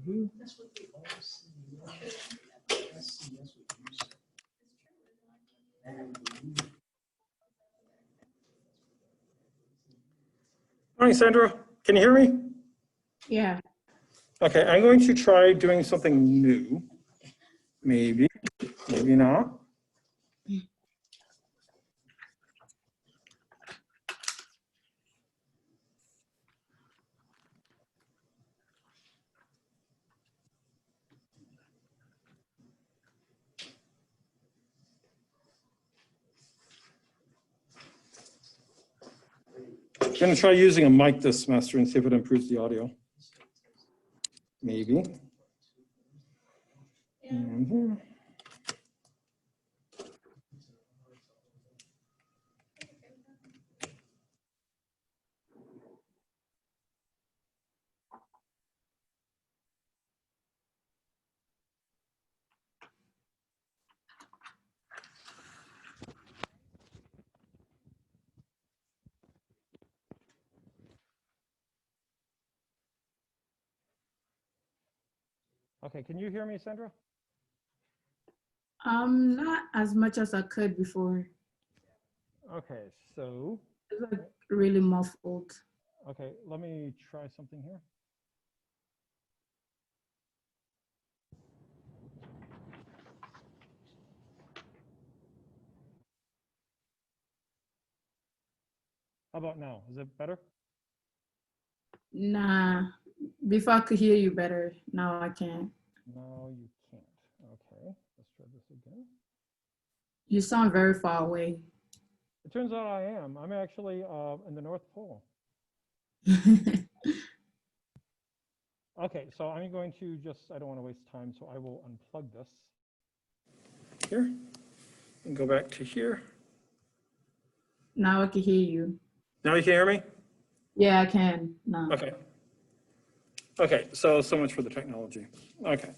That's what they all say. SCS would use it. Morning, Sandra. Can you hear me? Yeah. Okay, I'm going to try doing something new. Maybe, maybe not. I'm going to try using a mic this semester and see if it improves the audio. Maybe. And okay, can you hear me, Sandra? Not as much as I could before. Okay, so, It's like really muffled. okay, let me try something here. How about now? Is it better? Nah, before I could hear you better. Now I can't. No, you can't. Okay, let's try this again. You sound very far away. It turns out I am. I'm actually in the North Pole. Okay, so I'm going to just, I don't want to waste time, so I will unplug this here and go back to here. Now I can hear you. Now you can hear me? Yeah, I can now. Okay. Okay, so much for the technology. Okay.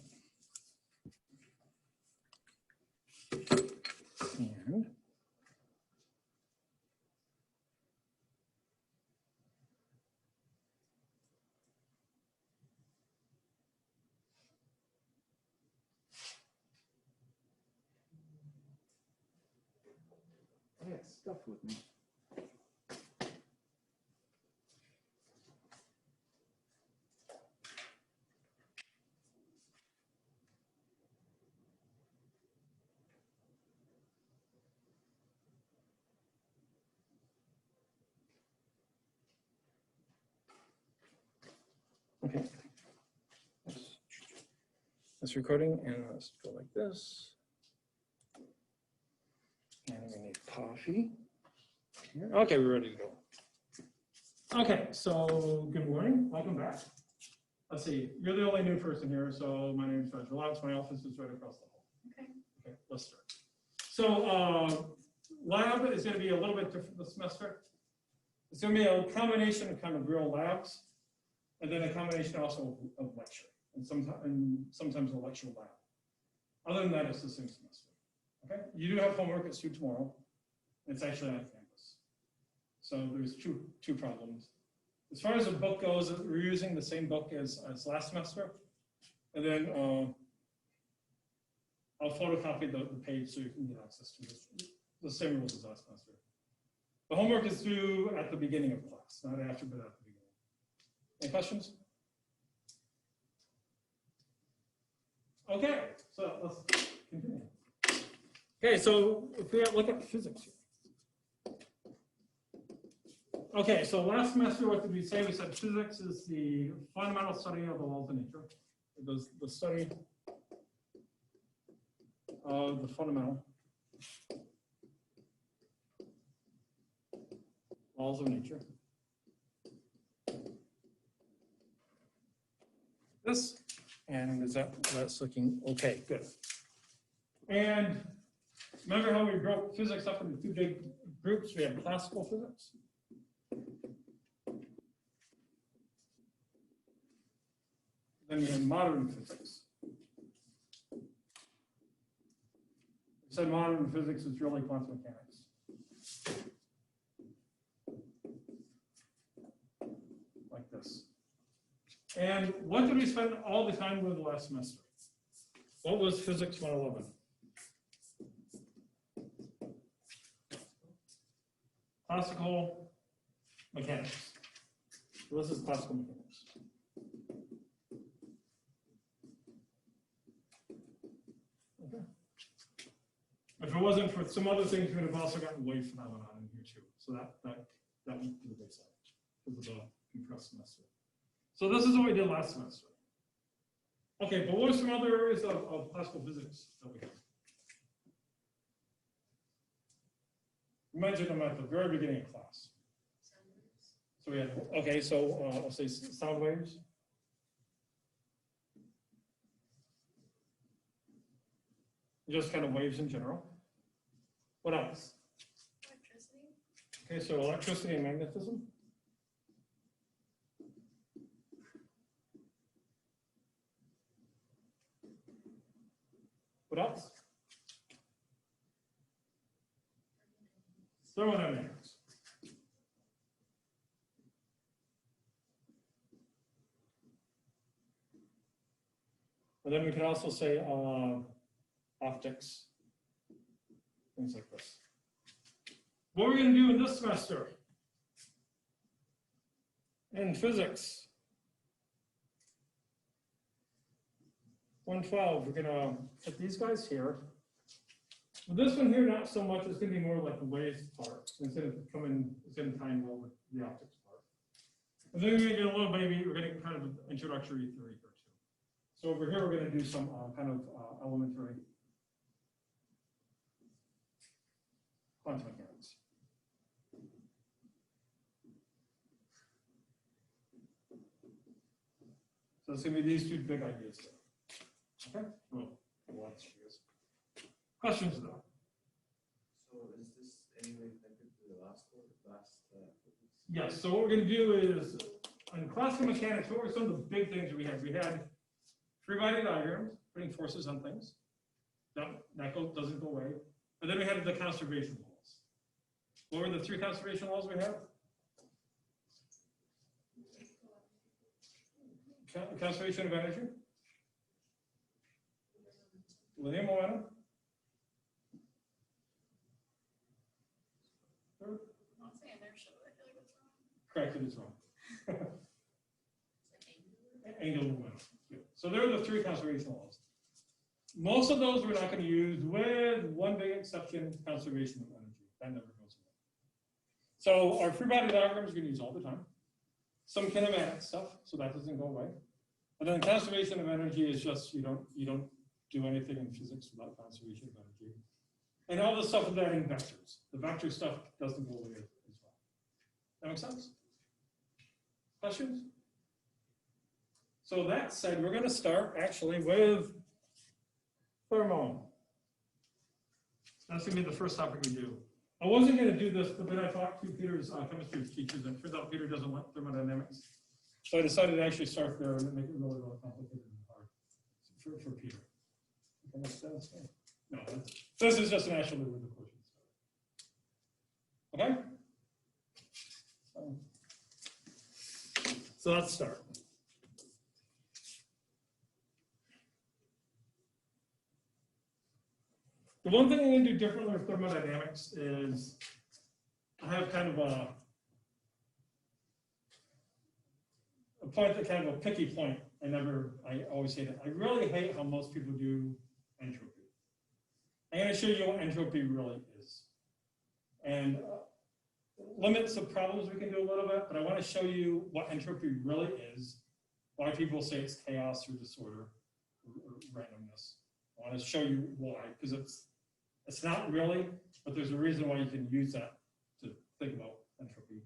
And I got stuff with me. okay. This recording, and let's go like this. And we need coffee. Okay, we're ready to go. Okay, so good morning, welcome back. Let's see, you're the only new person here, so my name is Roger Laux. My office is right across the hall. Okay. Okay, let's start. So lab is going to be a little bit different this semester. It's going to be a combination of kind of real labs, and then a combination also of lecture, and sometimes a lecture lab. Other than that, it's the same semester. Okay, you do have homework. It's due tomorrow. It's actually on campus. So there's two problems. As far as the book goes, we're using the same book as last semester. And then I'll photocopy the page so you can get access to this. The same rules as last semester. The homework is due at the beginning of class, not after, but at the beginning. Any questions? Okay, so let's continue. Okay, so if we look at physics here. Okay, so last semester, what did we say? We said physics is the fundamental study of the laws of nature. It was the study of the fundamental laws of nature. This, and that's looking okay, good. And remember how we broke physics up into two big groups? We have classical physics. Then we have modern physics. We said modern physics is really quantum mechanics. Like this. And what did we spend all the time with last semester? What was Physics 111? Classical mechanics. So this is classical mechanics. Okay. If it wasn't for some other things, we would have also gotten wave phenomenon in here too. So that went to the base because of the compressed semester. So this is what we did last semester. Okay, but what are some other areas of classical physics that we have? We mentioned them at the very beginning of class. So we have, okay, so I'll say sound waves. Just kind of waves in general. What else? Electricity. Okay, so electricity and magnetism. What else? Thermodynamics. And then we could also say optics, things like this. What are we going to do in this semester? In physics. 112, we're going to put these guys here. With this one here, not so much. It's going to be more like the waves part instead of it's going to tie in well with the optics part. And then we're going to get a little baby. We're going to get kind of an introductory theory here too. So over here, we're going to do some kind of elementary quantum mechanics. So it's going to be these two big ideas there. Okay? Well, lots of ideas. Questions though? So is this anyway connected to the last one, Yes, so what we're going to do is, in classical mechanics, what were some of the big things we had? We had free body diagrams, putting forces on things. That doesn't go away. And then we had the conservation laws. What were the three conservation laws we had? Conservation of energy. Linear momentum. I'll say inertia, but I feel like it's wrong. Correct, it is wrong. It's like angular. Angular momentum. Yeah. So there are the three conservation laws. Most of those we're not going to use, with one big exception, conservation of energy. That never goes away. So our free body diagrams we're going to use all the time. Some kinematic stuff, so that doesn't go away. And then conservation of energy is just you don't do anything in physics without conservation of energy. And all the stuff with adding vectors. The vector stuff doesn't go away as well. That make sense? Questions? So that said, we're going to start actually with thermo. That's going to be the first topic we do. I wasn't going to do this, but then I talked to Peter's chemistry teachers, and it turns out Peter doesn't want thermodynamics. So I decided to actually start there and make it really, really complicated and hard for Peter. Okay, makes sense? No, this is just naturally with the questions. Okay? So let's start. The one thing I'm going to do differently with thermodynamics is I have kind of a point that kind of a picky point. I always hate it. I really hate how most people do entropy. I'm going to show you what entropy really is. And limits of problems we can do a little bit, but I want to show you what entropy really is, why people say it's chaos or disorder or randomness. I want to show you why, because it's not really, but there's a reason why you can use that to think about entropy.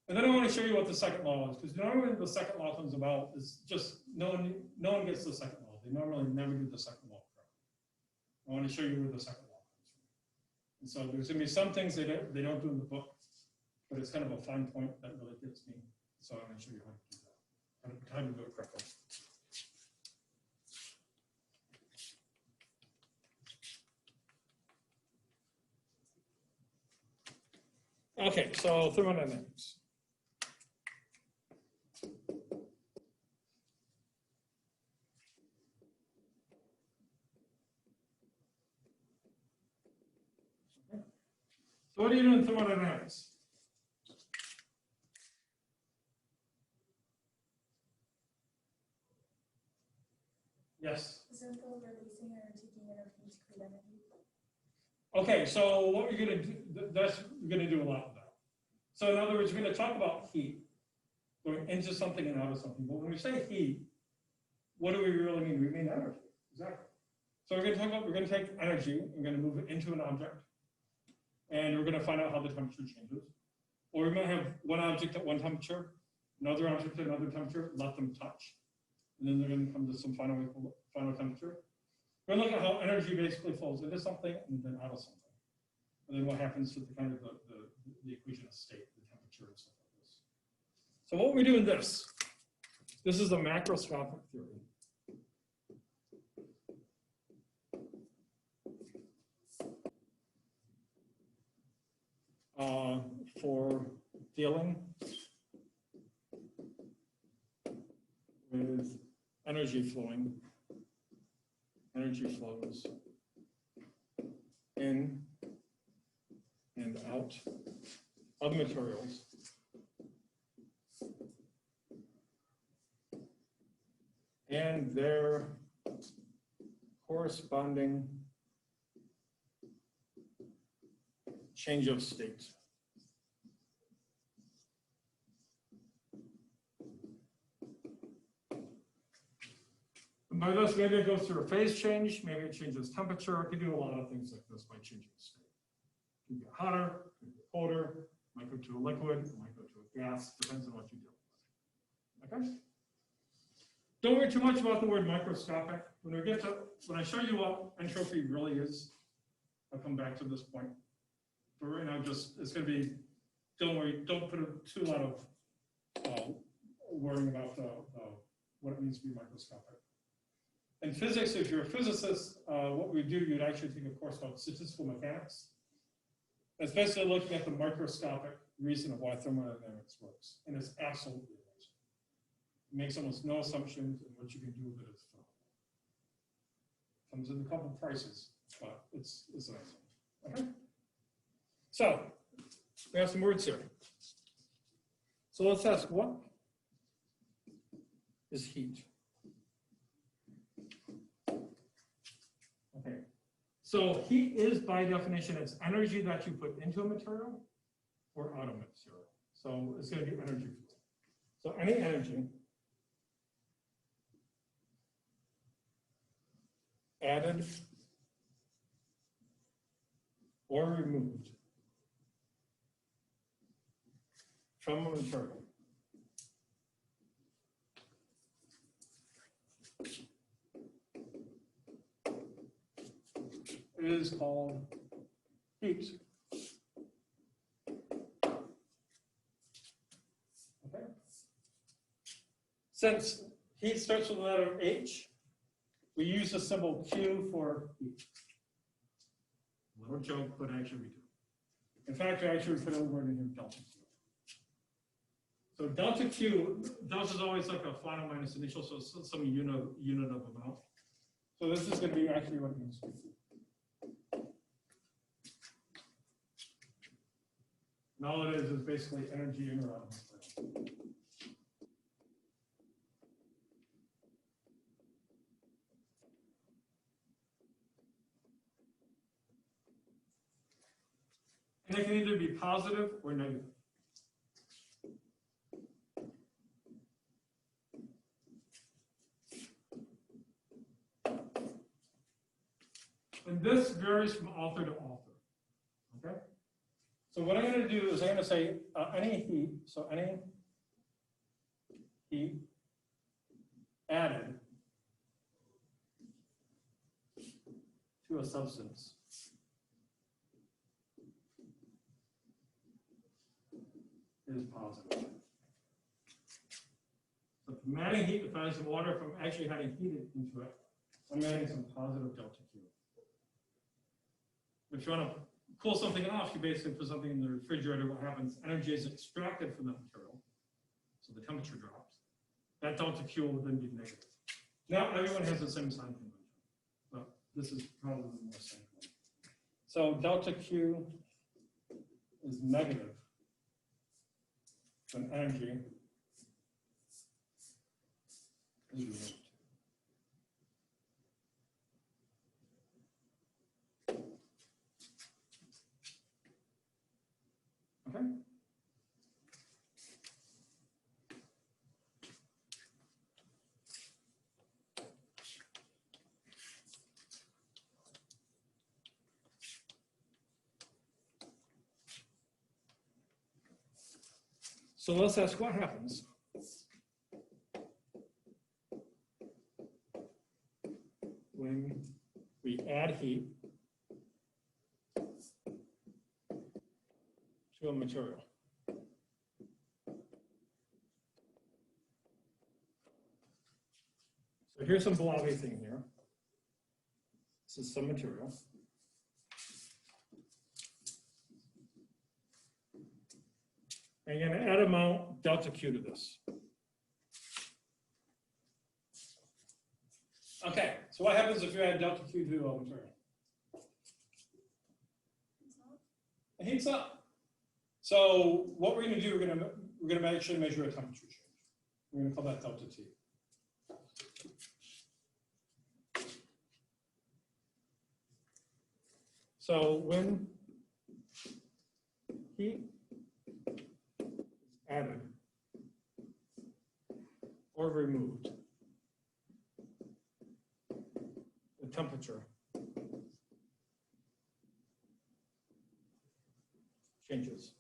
And then I want to show you what the second law is, because normally the second law comes about is just no one gets the second law. They normally never do the second law correctly. I want to show you where the second law comes from. And so there's going to be some things they don't do in the book, but it's kind of a fine point that really gets me. So I'm going to show you how to do that, how to do it correctly. Okay, so thermodynamics. So what do you do in thermodynamics? Yes. Isn't the releasing or taking energy to create energy? Okay, so what you're gonna do, that's, you're gonna do a lot of that. So in other words, we're gonna talk about heat, going into something and out of something. But when we say heat, what do we really mean? We mean energy, exactly. So we're gonna take energy, we're gonna move it into an object, and we're gonna find out how the temperature changes. Or we might have one object at one temperature, another object at another temperature, let them touch. And then they're gonna come to some final temperature. We're gonna look at how energy basically flows into something and then out of something. And then what happens to the kind of the equation of state, the temperature and stuff like this. So what we do in this is a macroscopic theory. For dealing with energy flows in and out of materials and their corresponding change of state. By this, maybe it goes through a phase change, maybe it changes temperature. It can do a lot of things like this by changing state. It can get hotter, it can get colder, it might go to a liquid, it might go to a gas, depends on what you do. Okay? Don't worry too much about the word microscopic. When I show you what entropy really is, I'll come back to this point. But right now, it's going to be, don't worry, don't put too lot of worrying about what it means to be microscopic. In physics, if you're a physicist, what we do, you'd actually take a course called statistical mechanics, especially looking at the microscopic reason of why thermodynamics works. And it's absolutely amazing. It makes almost no assumptions, and what you can do with it is phenomenal. Comes in a couple prices, but it's amazing. Okay? So, we have some words here. So let's ask, what is heat? Okay, so heat is, by definition, it's energy that you put into a material or out of a material. So it's going to be energy. So any energy added or removed from a material is called heat. Okay. Since heat starts with the letter H, we use the symbol Q for heat. A little joke, but actually we do. In fact, I actually put a word in here, delta Q. So delta Q, delta is always like a final minus initial, so it's some unit of amount. So this is going to be actually what it means. And all it is basically energy in or out of material. And it can either be positive or negative. And this varies from author to author. Okay? So what I'm going to do is I'm going to say any heat, so any heat added to a substance is positive. So if I'm adding heat, if I have some water, if I'm actually adding heat into it, I'm adding some positive delta Q. If you want to cool something off, you basically put something in the refrigerator. What happens? Energy is extracted from that material, so the temperature drops. That delta Q will then be negative. Now everyone has the same sign convention, but this is probably the more simple. So delta Q is negative, then energy is removed. Okay? So let's ask what happens when we add heat to a material. So here's some blobby thing here. This is some material. And you're going to add amount delta Q to this. Okay, so what happens if you add delta Q to a material? It heats up. So what we're going to do, we're going to actually measure a temperature change. We're going to call that delta T. So when heat is added or removed, the temperature changes.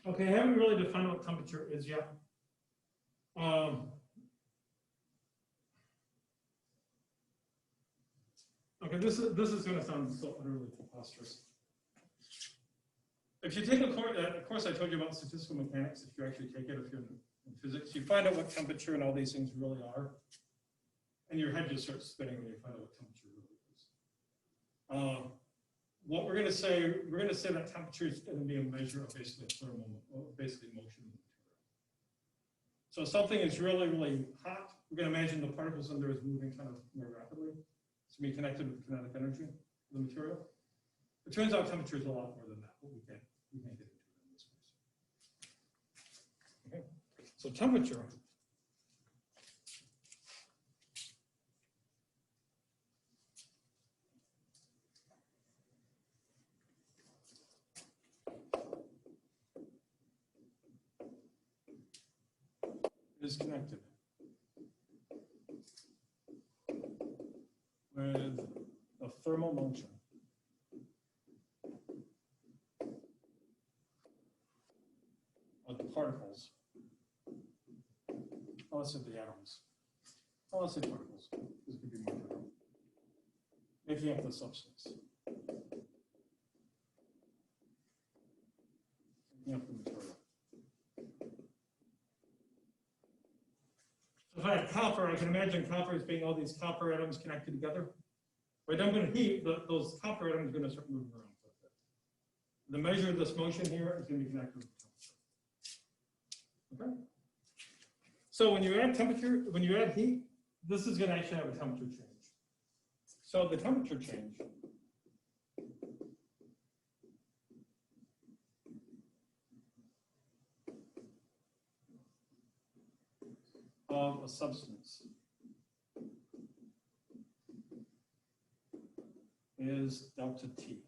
Okay, I haven't really defined what temperature is yet. Okay, this is going to sound so utterly preposterous. If you take a course I told you about statistical mechanics, if you actually take it, if you're in physics, you find out what temperature and all these things really are, and your head just starts spinning when you find out what temperature really is. What we're going to say that temperature is going to be a measure of basically thermal, basically motion of the material. So if something is really, really hot, we're going to imagine the particles under is moving kind of more rapidly. To be connected with kinetic energy of the material. It turns out temperature is a lot more than that, but we can't get into it in this course. Okay, so temperature is connected with the thermal motion of the particles. Oh, let's say the atoms. Oh, let's say particles. This could be more general. Making up the substance. Making up the material. If I had copper, I can imagine copper as being all these copper atoms connected together. Right, I'm going to heat, those copper atoms are going to start moving around. The measure of this motion here is going to be connected with temperature. Okay? So when you add temperature, when you add heat, this is going to actually have a temperature change. So the temperature change of a substance is delta T.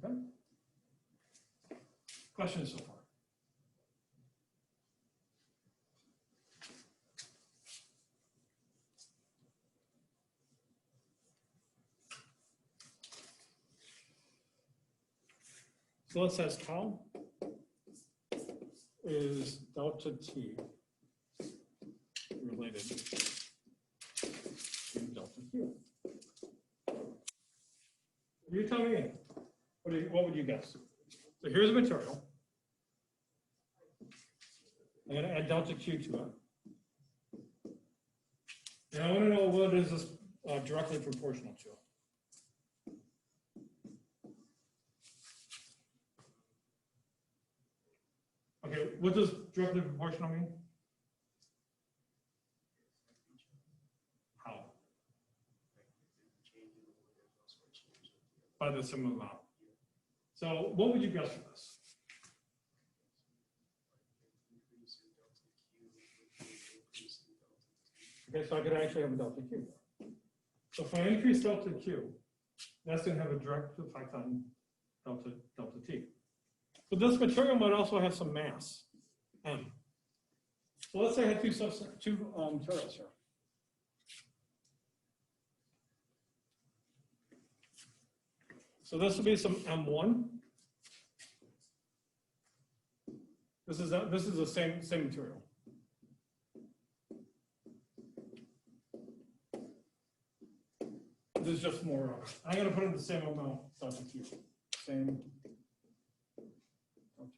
Okay? Questions so far? So let's ask how is delta T related to delta Q? You tell me. What would you guess? So here's a material. I'm going to add delta Q to it. And I want to know what is this directly proportional to. Okay, what does directly proportional mean? by the same amount. So what would you guess for this? Okay, so I could actually have a delta Q. So if I increase delta Q, that's going to have a direct effect on delta T. But this material might also have some mass, M. So let's say I have two materials here. So this will be some M1. This is the same material. There's just more of it. I'm going to put in the same amount delta Q. Same delta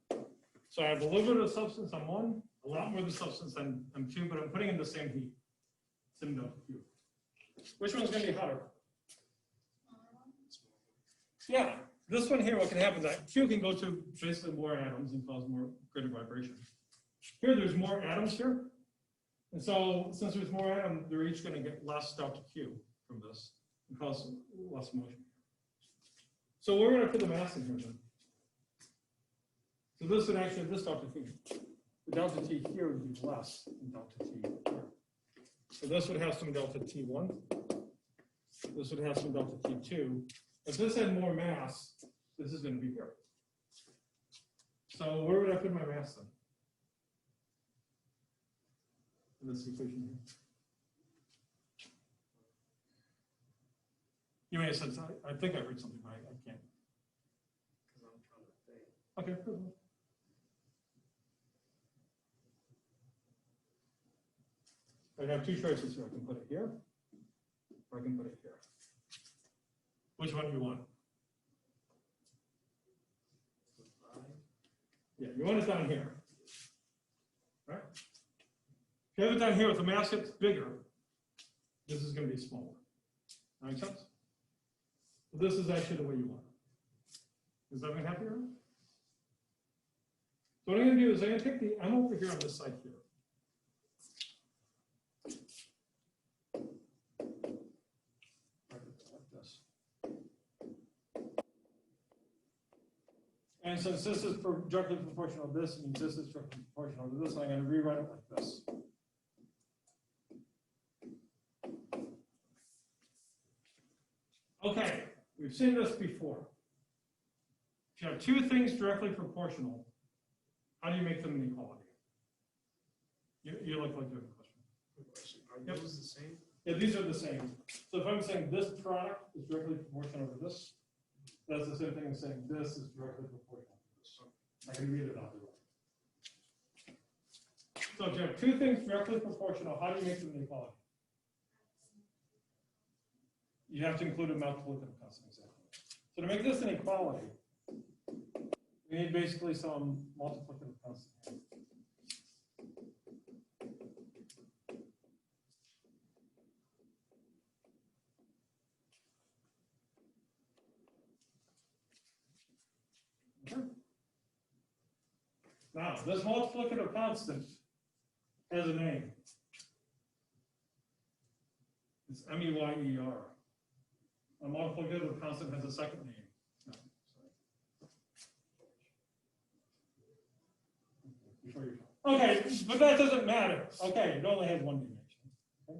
Q. So I have a little bit of substance on one, a lot more of the substance on two, but I'm putting in the same heat. Same delta Q. Which one's going to be hotter? Yeah, this one here, what can happen is that Q can go to basically more atoms and cause more greater vibration. Here, there's more atoms here. And so since there's more atoms, they're each going to get less delta Q from this and cause less motion. So we're going to put the mass in here then. So this would actually, this delta T, the delta T here would be less than delta T here. So this would have some delta T1. This would have some delta T2. If this had more mass, this is going to be here. So where would I put my mass then? In this equation here. You may have said, I think I heard something, but I can't. Because I'm trying to think. Okay, cool. I have two choices here. I can put it here, or I can put it here. Which one do you want? Yeah, you want it down here. Right? If you have it down here with the mass gets bigger, this is going to be smaller. That make sense? So this is actually the way you want it. Is everyone happy? So what I'm going to do is I'm going to take the M over here on this side here. Like this. And since this is directly proportional to this, and this is directly proportional to this, I'm going to rewrite it like this. Okay, we've seen this before. If you have two things directly proportional, how do you make them an equality? You look like you have a question. Good question. Are Yep. those the same? Yeah, these are the same. So if I'm saying this product is directly proportional to this, that's the same thing as saying this is directly proportional to this. I can read it out the way. So if you have two things directly proportional, how do you make them an equality? You have to include a multiplicative constant, exactly. So to make this an equality, we need basically some multiplicative constant. Okay. Now, this multiplicative constant has a name. It's MEYER. A multiplicative constant has a second name. No, sorry. Okay, but that doesn't matter. Okay, it only has one dimension. Okay.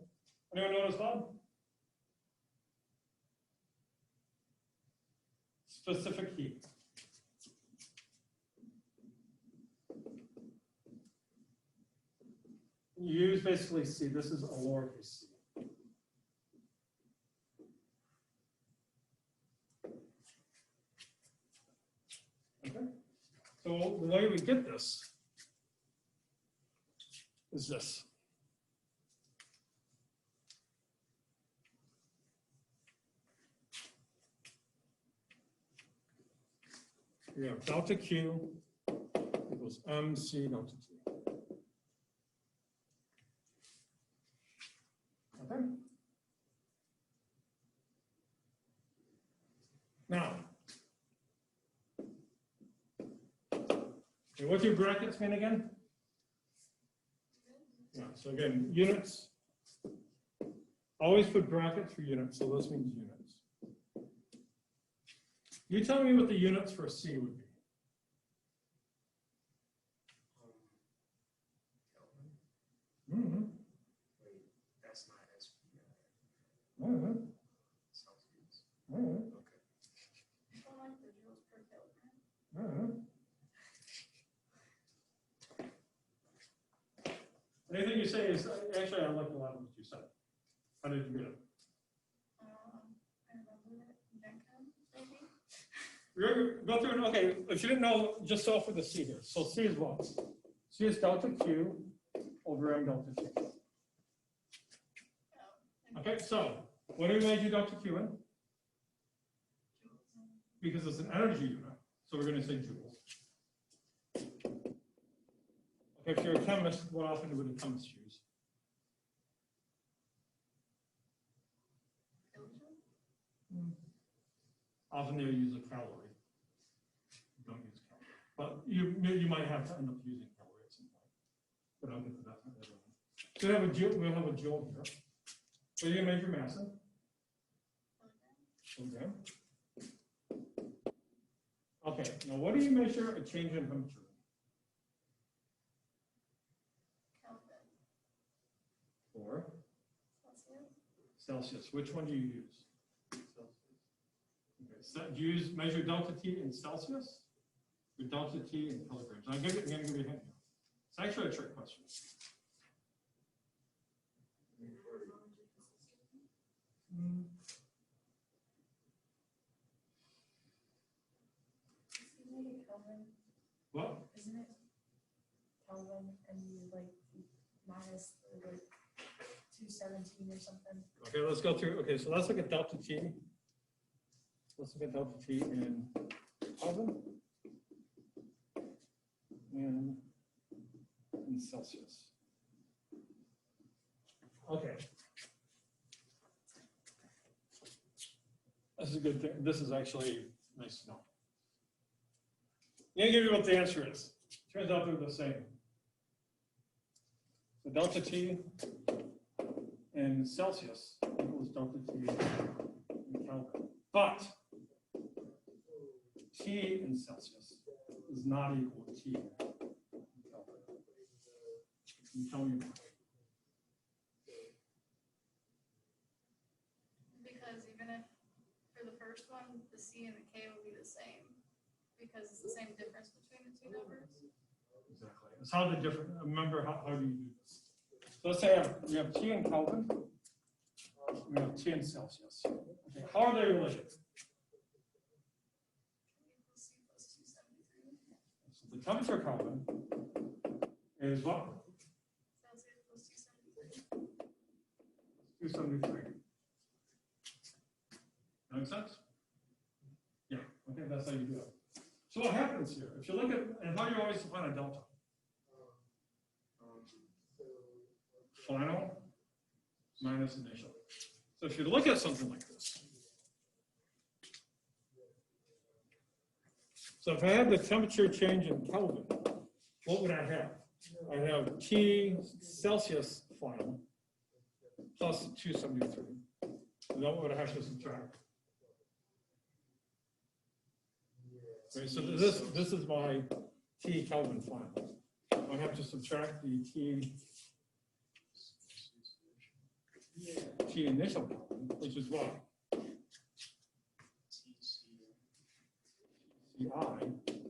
Anyone notice that? Specific heat. You use basically C. This is a lowercase c. Okay. So the way we get this is this. We have delta Q equals MC delta T. Okay. Now, okay, what do brackets mean again? Yeah, so again, units. Always put brackets for units, so this means units. You tell me what the units for C would be. Kelvin? Mm-hmm. Wait, that's not SPI. Mm-hmm. Celsius. Mm-hmm. Okay. I don't like the joules per kilogram. Mm-hmm. Anything you say is, actually, I like a lot of what you said. How did you get it? I remember it, Genco, maybe? Go through, okay, if you didn't know, just solve for the C here. So C is what? C is delta Q over M delta T. Okay, so what do we measure delta Q in? Because it's an energy unit, so we're going to say joules. Okay, if you're a chemist, what often would a chemist use? Often they'll use a calorie. Don't use calorie. But you might have to end up using calorie at some point. But I'll get to that later on. So we'll have a joule here. So you measure mass in? Okay. Okay, now what do you measure a change in temperature? Kelvin, For Celsius, Celsius. Which one do you use? Okay, so do you measure delta T in Celsius or delta T in kilograms? I'm going to give you a hint here. It's actually a trick question. isn't it Kelvin? What? Isn't it Kelvin and you like minus like 217 or something? Okay, let's go through. Okay, so let's look at delta T. Let's look at delta T in Kelvin and in Celsius. Okay. This is a good thing. This is actually nice to know. I'm going to give you what the answer is. Turns out they're the same. So delta T in Celsius equals delta T in Kelvin. But T in Celsius is not equal to T in Kelvin. Can you tell me why? Because even if, for the first one, the C and the K will be the same, because it's the same difference between the two numbers. Exactly. It's how the different, remember how do you do this? So let's say we have T in Kelvin, we have T in Celsius. Okay, how are they related? C plus 273. So the temperature of Kelvin is what? Celsius plus 273. 273. That make sense? Yeah, okay, that's how you do it. So what happens here? If you look at, and how do you always define a delta? Final minus initial. So if you look at something like this. So if I had the temperature change in Kelvin, what would I have? I'd have T Celsius final plus 273. And then what would I have to subtract? Right, so this is my T Kelvin final. I have to subtract the T initial Kelvin, which is what? Ci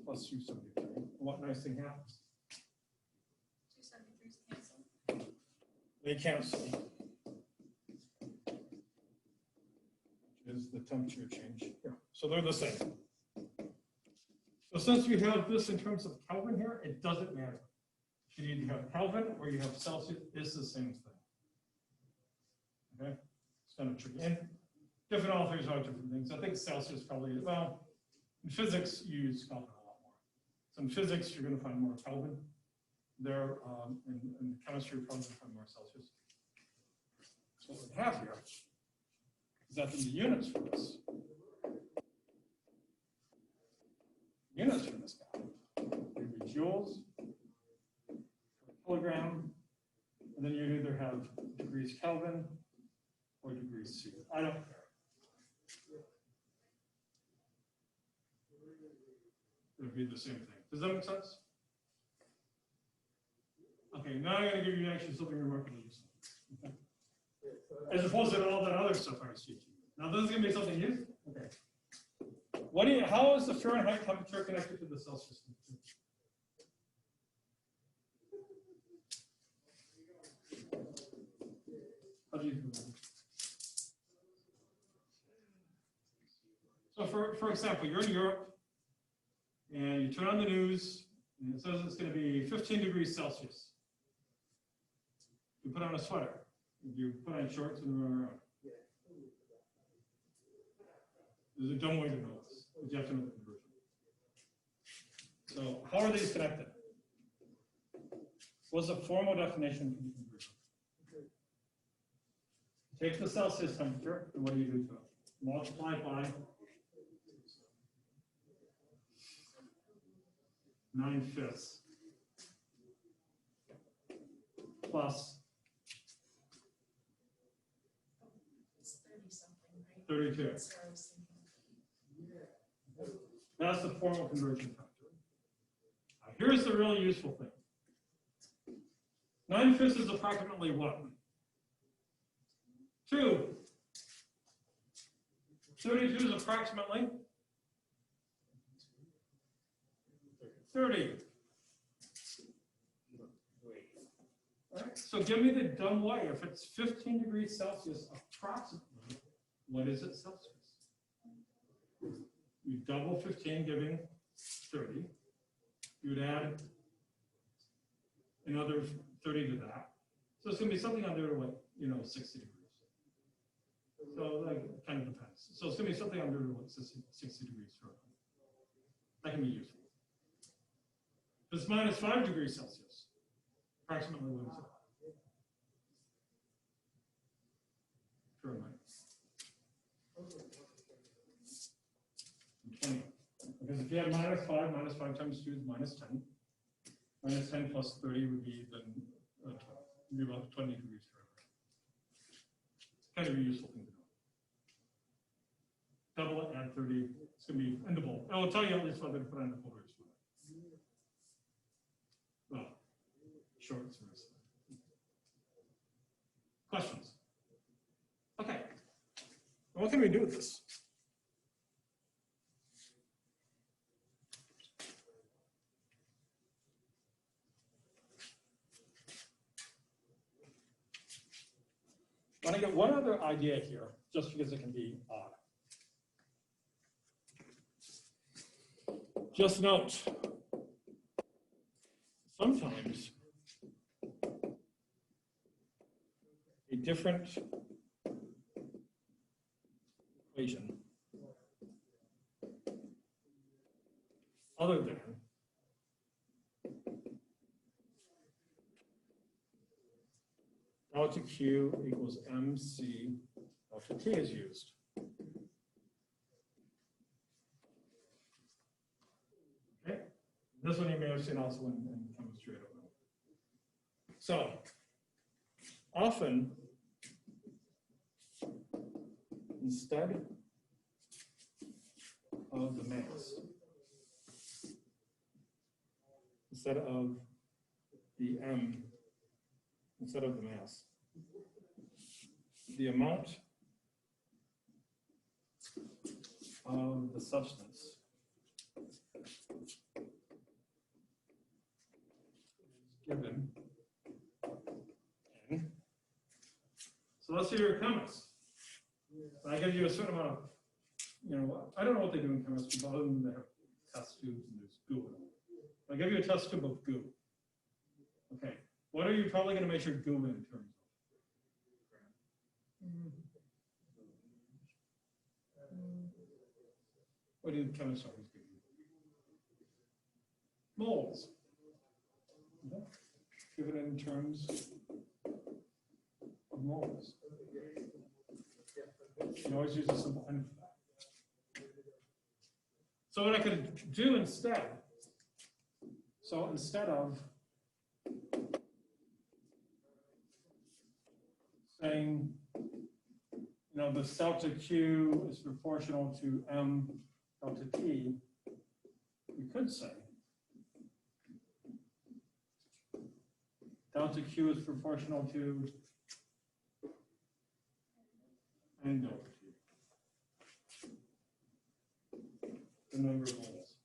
plus 273. And what nice thing happens? 273's cancel. They cancel. Which is the temperature change. Yeah. So they're the same. So since you have this in terms of Kelvin here, it doesn't matter. You either have Kelvin or you have Celsius, it's the same thing. Okay? It's kind of tricky. And different authors have different things. I think Celsius probably, well, in physics, you use Kelvin a lot more. So in physics, you're going to find more Kelvin. There, in chemistry, you're probably going to find more Celsius. So what we have here is that the units for this, guy, would be joules per kilogram, and then you either have degrees Kelvin or degrees C. I don't care. it would be the same thing. Does that make sense? Okay, now I'm gonna give you actually something remarkably useful. Okay. As opposed to all that other stuff I was teaching. Now this is gonna be something useful. Okay. How is the Fahrenheit temperature connected to the Celsius temperature? How do you do that? So for example, you're in Europe and you turn on the news and it says it's going to be 15 degrees Celsius. You put on a sweater. You put on shorts and run around. There's a dumb way to know this, but you have to know the conversion. So how are these connected? What's the formal definition for the conversion? Take the Celsius temperature, and what do you do to it? Multiply it by 9/5 plus It's 30-something, right? 32. That's what I was thinking. That's the formal conversion factor. Now, here's the really useful thing. 9/5 is approximately what? 2. 32 is approximately 30. Right? So give me the dumb way. If it's 15 degrees Celsius approximately, what is it Celsius? You double 15, giving 30. You'd add another 30 to that. So it's going to be something under, 60 degrees. So like, it kind of depends. So it's going to be something under 60 degrees Fahrenheit. That can be useful. If it's minus 5 degrees Celsius, approximately what is it? Fahrenheit. 20. Because if you had minus 5 times 2 is minus 10. Minus 10 plus 30 would be then would be about 20 degrees Fahrenheit. Kind of a useful thing to know. Double it, add 30. It's going to be in the bowl. I will tell you at least whether to put on the folders for that. Well, shorts for this. Questions? Okay. What can we do with this? I want to get one other idea here, just because it can be odd. Just note, sometimes a different equation other than delta Q equals MC delta T is used. Okay, this one you may have seen also in chemistry, I don't know. So, often, instead of the mass, instead of the M, instead of the mass, the amount of the substance given N. So let's say you're a chemist. I give you a certain amount of, I don't know what they do in chemistry, but other than they have test tubes and there's goo in them. I give you a test tube of goo. Okay, what are you probably going to measure goo in terms of? What do chemists always give you? Moles. Okay. Give it in terms of moles. You can always use a simple N for that. So what I could do instead, instead of saying, the delta Q is proportional to M delta T, we could say delta Q is proportional to N delta Q. The number of moles.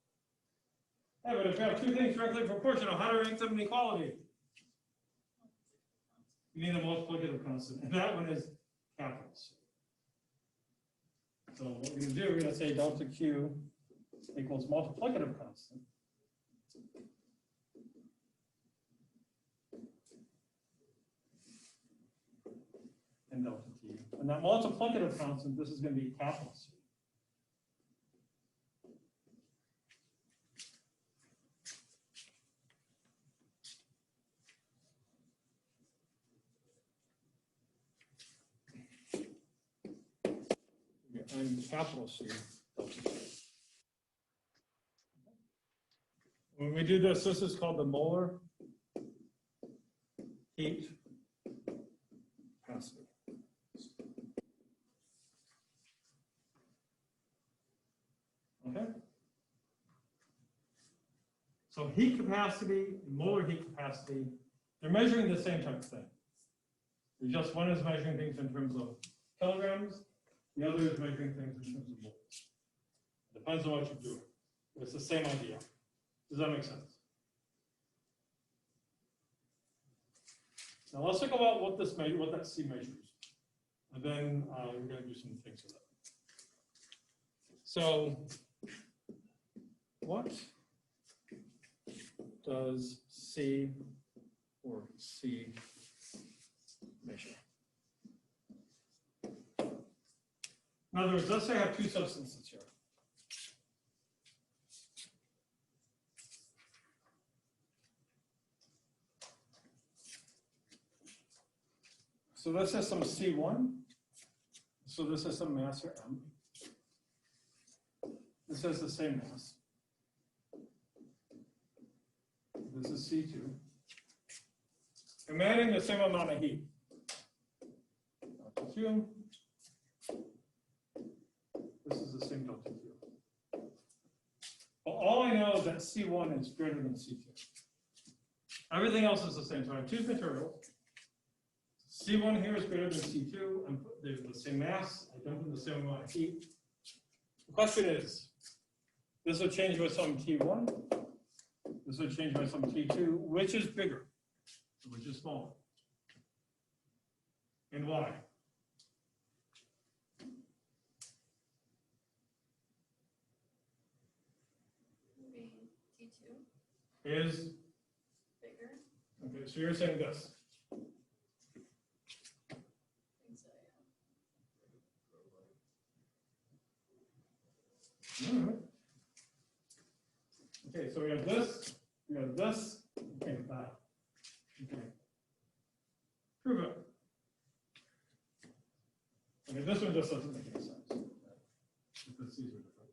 Yeah, but if you have two things directly proportional, how do we make them an equality? You need a multiplicative constant, and that one is capital C. So what we're going to do, we're going to say delta Q equals multiplicative constant. And delta T. And that multiplicative constant, this is going to be capital C. And capital C delta T. When we do this, this is called the molar heat capacity. Okay? So heat capacity, molar heat capacity, they're measuring the same type of thing. Just one is measuring things in terms of kilograms, the other is measuring things in terms of moles. Depends on what you do. It's the same idea. Does that make sense? Now let's talk about what that C measures, and then we're going to do some things with it. So, what does C or C measure? In other words, let's say I have two substances here. So this is some C1. So this is some mass here, M. This has the same mass. This is C2. I'm adding the same amount of heat. Delta Q. This is the same delta Q. Well, all I know is that C1 is greater than C2. Everything else is the same. So I have two materials. C1 here is greater than C2. They're the same mass. I dump in the same amount of heat. The question is, this will change by some T1. This will change by some T2. Which is bigger? Which is smaller? And why? Being T2 Is, bigger. okay, so you're saying this. I think so, yeah. All right. Okay, so we have this, okay, that. Okay. Prove it. Okay, this one just doesn't make any sense. Because these are different.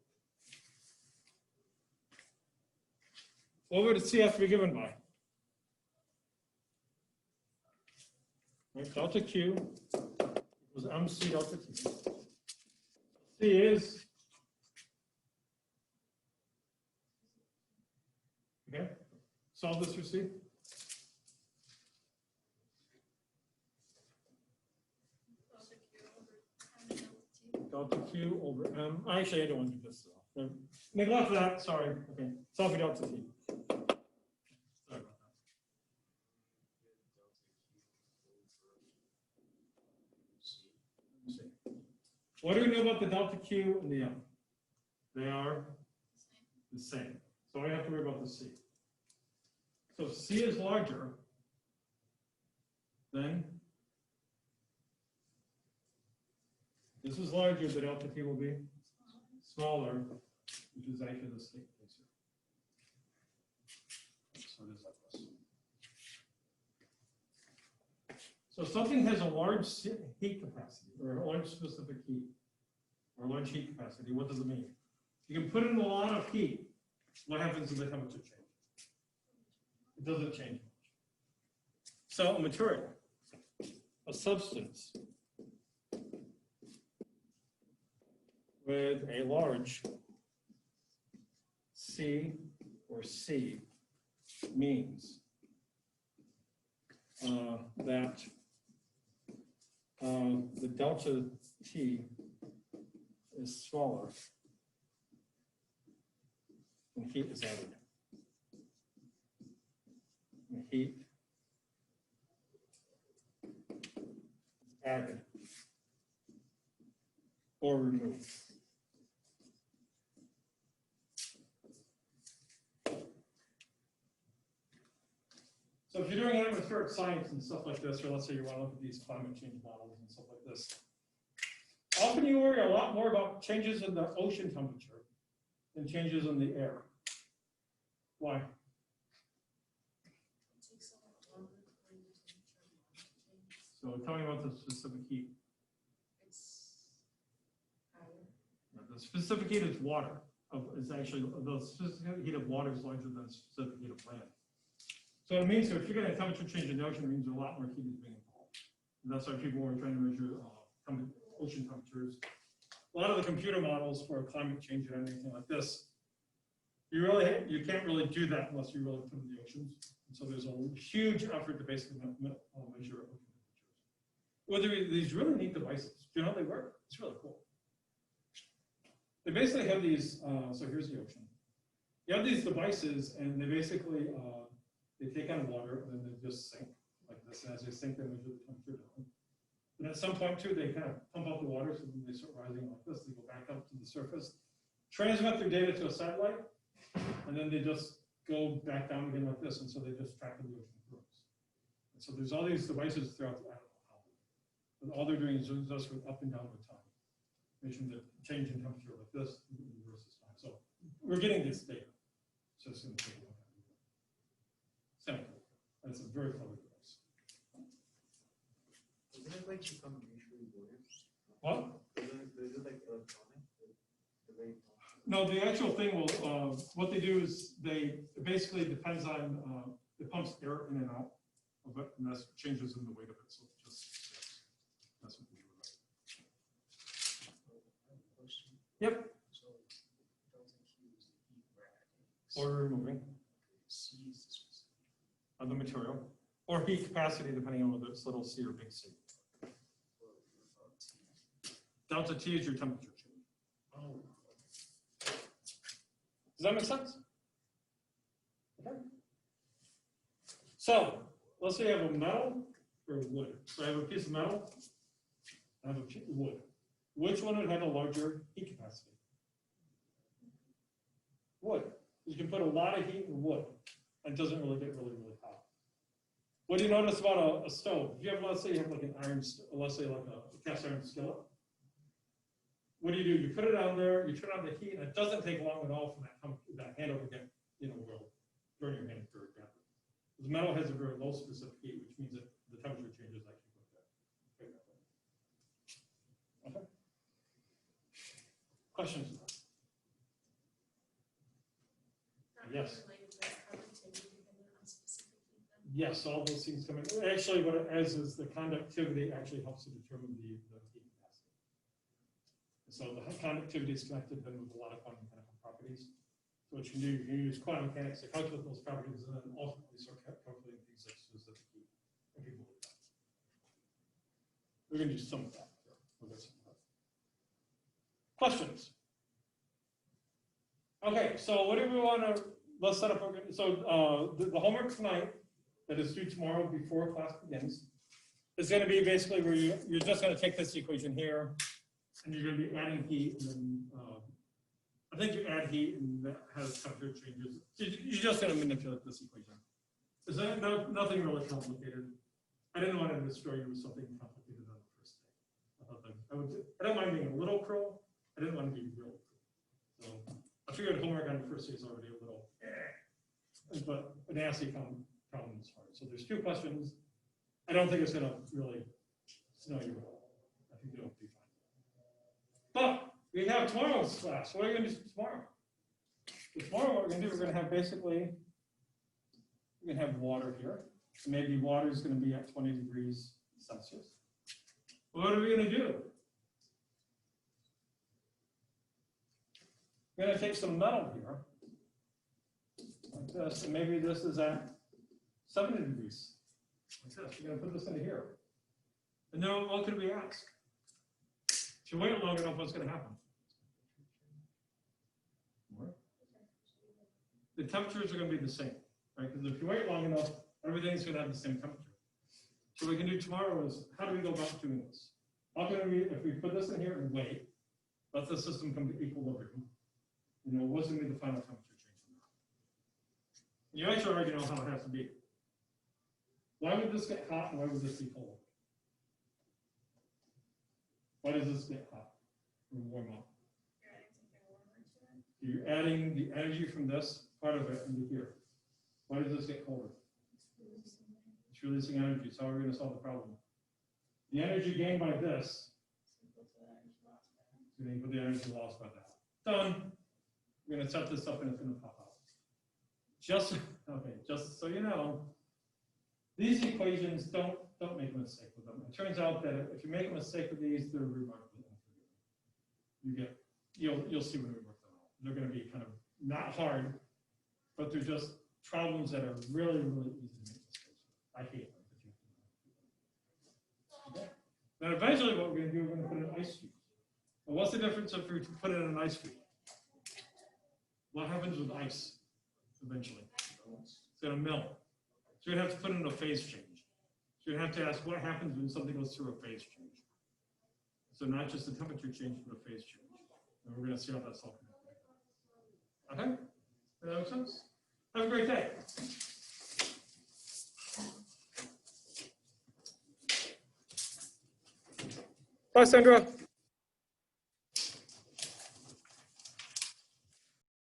What would C have to be given by? Right, delta Q equals MC delta T. C is, okay, solve this for C. Delta Q over M delta T. Delta Q over M. Actually, I don't want to do this. So. Neglect that. Sorry. Okay. Solve for delta T. Sorry about that. Let me see. What do we know about the delta Q and the M? They are the same. So I have to worry about the C. So if C is larger, then this is larger, the delta T will be smaller, which is actually the state case here. So it is like this. So if something has a large heat capacity, or a large specific heat, or large heat capacity, what does it mean? You can put in a lot of heat. What happens if the temperature changes? It doesn't change much. So a material, a substance, with a large C C means that the delta T is smaller when heat is added. When heat is added or removed. So if you're doing atmospheric science and stuff like this, or let's say you want to look at these climate change models and stuff like this, often you worry a lot more about changes in the ocean temperature than changes in the air. Why? So tell me about the specific heat. The specific heat is water. Is actually the specific heat of water is larger than the specific heat of land. So it means that if you're getting a temperature change in the ocean, it means a lot more heat is being involved. And that's why people are trying to measure ocean temperatures. A lot of the computer models for climate change and anything like this, you can't really do that unless you really put in the oceans. And so there's a huge effort to basically measure ocean temperatures. Well, these really neat devices. Do you know how they work? It's really cool. They basically have these, so here's the ocean. You have these devices, and they basically, they take on water, and then they just sink like this. And as they sink, they measure the temperature down. And at some point, too, they kind of pump out the water, so then they start rising like this. They go back up to the surface, transmit their data to a satellite, and then they just go back down again like this. And so they just track the ocean currents. And so there's all these devices throughout the, I don't know how. But all they're doing is just go up and down with time. Making the change in temperature like this versus time. So we're getting this data. So it's going to take a long time. Sample. That's a very clever device. Isn't it like become mutually voted? What? Is it like electronic? The way No, the actual thing will, what they do is it basically depends on, it pumps air in and out of it, and that changes in the weight of it. So it just, that's what we do with it. Yep. So delta Q is the heat we're adding. Or removing C is the specific. of the material, or heat capacity, depending on whether it's little c or big C. Delta T is your temperature change. Oh, Does that make sense? Okay. So let's say I have a metal or wood. So I have a piece of metal, I have a piece of wood. Which one would have a larger heat capacity? Wood. You can put a lot of heat in wood, and it doesn't really get really hot. What do you notice about a stove? If you have, let's say you have like an iron, let's say like a cast iron skillet. What do? You put it on there, you turn on the heat, and it doesn't take long at all for that handle to get, will burn your hand very rapidly. The metal has a very low specific heat, which means that the temperature changes actually quite rapidly. Okay. Questions? Yes. Yes, all those things come in. Actually, what it is the conductivity actually helps to determine the heat capacity. So the conductivity is connected then with a lot of quantum mechanical properties. So what you can do, you can use quantum mechanics to calculate those properties and then ultimately start calculating things like specific heat. And people do that. We're going to do some of that. We'll get some of that. Questions? Okay, so what do we want to, let's set up, so the homework tonight that is due tomorrow before class begins is going to be basically where you're just going to take this equation here and you're going to be adding heat and then, I think you add heat and that has temperature changes. You're just going to manipulate this equation. Is that nothing really complicated? I didn't want to destroy you with something complicated on the first day. I thought that I don't mind being a little cruel. I didn't want to be real cruel. So I figured homework on the first day is already a little, but an ASCII problem is hard. So there's 2 questions. I don't think it's going to really snow you at all. I think it'll be fine. But we have tomorrow's class. What are you going to do tomorrow? So tomorrow, what we're going to do, we're going to have basically, we're going to have water here. Maybe water is going to be at 20 degrees Celsius. What are we going to do? We're going to take some metal here, this, and maybe this is at 70 degrees. Like this, you're gonna put this into here. And now what could we ask? If you wait long enough, what's gonna happen? What? The temperatures are gonna be the same, right? Because if you wait long enough, everything's gonna have the same temperature. So what we can do tomorrow is, how do we go about doing this? How can we, if we put this in here and wait, let the system come to equilibrium, you know, what's gonna be the final temperature change from that? You actually already know how it has to be. Why would this get hot and why would this be cold? Why does this get hot or warm up? You're adding the energy from this part of it into here. Why does this get colder? It's releasing energy. So how are we going to solve the problem? The energy gained by this, so you put the energy lost by that. Done. We're going to set this up and it's going to pop out. Just so you know, these equations don't make a mistake with them. It turns out that if you make a mistake with these, they're remarkable. You'll see when we work them out. They're going to be kind of not hard, but they're just problems that are really, really easy to make mistakes with. I hate them. Okay. Then eventually what we're going to do, we're going to put in an ice cube. Well, what's the difference if we put it in an ice cube? What happens with ice eventually? It's going to melt. So you'd have to put in a phase change. So you'd have to ask what happens when something goes through a phase change. So not just a temperature change, but a phase change. And we're going to see how that's all connected. Okay? Does that make sense? Have a great day. Bye, Sandra.